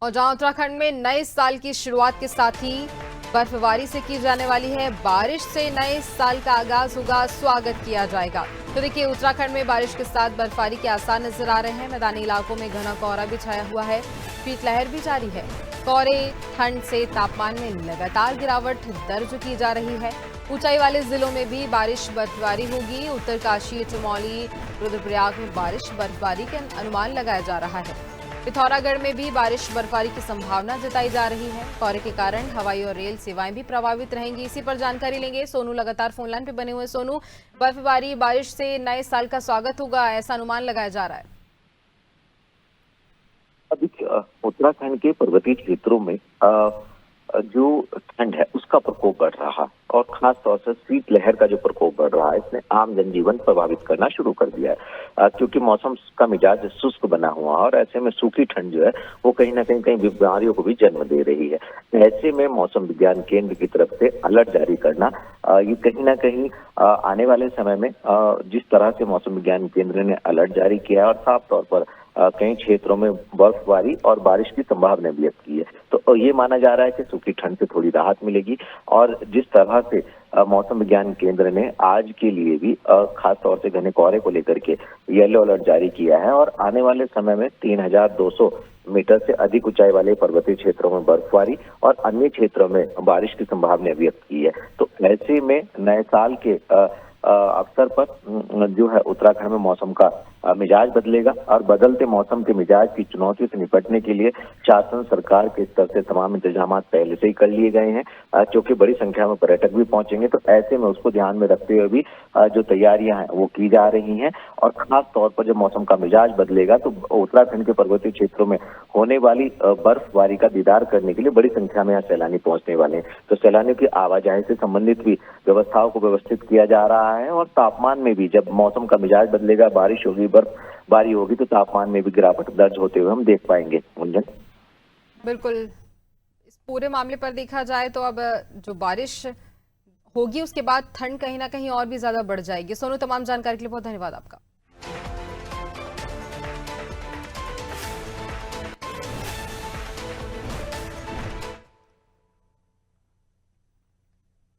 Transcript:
और जहां उत्तराखंड में नए साल की शुरुआत के साथ ही बर्फबारी से की जाने वाली है बारिश से नए साल का आगाज होगा, स्वागत किया जाएगा। तो देखिए, उत्तराखंड में बारिश के साथ बर्फबारी के आसार नजर आ रहे हैं। मैदानी इलाकों में घना कोहरा भी छाया हुआ है, शीतलहर भी जारी है। कोहरे ठंड से तापमान में लगातार गिरावट दर्ज की जा रही है। ऊंचाई वाले जिलों में भी बारिश बर्फबारी होगी। उत्तरकाशी, चमोली, रुद्रप्रयाग में बारिश बर्फबारी का अनुमान लगाया जा रहा है। पिथौरागढ़ में भी बारिश बर्फबारी की संभावना जताई जा रही है। कोहरे के कारण हवाई और रेल सेवाएं भी प्रभावित रहेंगी। इसी पर जानकारी लेंगे। सोनू लगातार फोनलाइन पे बने हुए। सोनू, बर्फबारी बारिश से नए साल का स्वागत होगा, ऐसा अनुमान लगाया जा रहा है। अभी उत्तराखंड के पर्वतीय क्षेत्रों में जो ठंड है उसका प्रकोप बढ़ रहा है और खास तौर से शीतलहर का जो प्रकोप बढ़ रहा है इसने आम जनजीवन प्रभावित करना शुरू कर दिया है, क्योंकि मौसम का मिजाज शुष्क बना हुआ है और ऐसे में सूखी ठंड जो है वो कहीं ना कहीं बीमारियों को भी जन्म दे रही है। ऐसे में मौसम विज्ञान केंद्र की तरफ से अलर्ट जारी करना ये कहीं ना कहीं आने वाले समय में जिस तरह से मौसम विज्ञान केंद्र ने अलर्ट जारी किया है और साफ तौर पर कई क्षेत्रों में बर्फबारी और बारिश की संभावना व्यक्त की है, तो ये माना जा रहा है कि सूखी ठंड से थोड़ी राहत मिलेगी। और जिस तरह से मौसम विज्ञान केंद्र ने आज के लिए भी खास तौर से घने कोहरे को लेकर के येलो अलर्ट जारी किया है और आने वाले समय में 3200 मीटर से अधिक ऊंचाई वाले पर्वतीय क्षेत्रों में बर्फबारी और अन्य क्षेत्रों में बारिश की संभावना व्यक्त की है। तो ऐसे में नए साल के अवसर पर जो है उत्तराखंड में मौसम का मिजाज बदलेगा और बदलते मौसम के मिजाज की चुनौती से निपटने के लिए शासन सरकार के स्तर से तमाम इंतजाम पहले से ही कर लिए गए हैं, क्योंकि बड़ी संख्या में पर्यटक भी पहुंचेंगे। तो ऐसे में उसको ध्यान में रखते हुए भी जो तैयारियां हैं वो की जा रही हैं और खास तौर पर जब मौसम का मिजाज बदलेगा तो उत्तराखंड के पर्वतीय क्षेत्रों में होने वाली बर्फबारी का दीदार करने के लिए बड़ी संख्या में यहाँ सैलानी पहुंचने वाले हैं। तो सैलानियों की आवाजाही से संबंधित भी व्यवस्थाओं को व्यवस्थित किया जा रहा है और तापमान में भी जब मौसम का मिजाज बदलेगा, बारिश होगी, बर्फबारी होगी, तो तापमान में भी गिरावट दर्ज होते हुए हम देख पाएंगे। गुंजन, बिल्कुल। इस पूरे मामले पर देखा जाए तो अब जो बारिश होगी उसके बाद ठंड कहीं ना कहीं और भी ज्यादा बढ़ जाएगी। सोनू, तमाम जानकारी के लिए बहुत धन्यवाद आपका।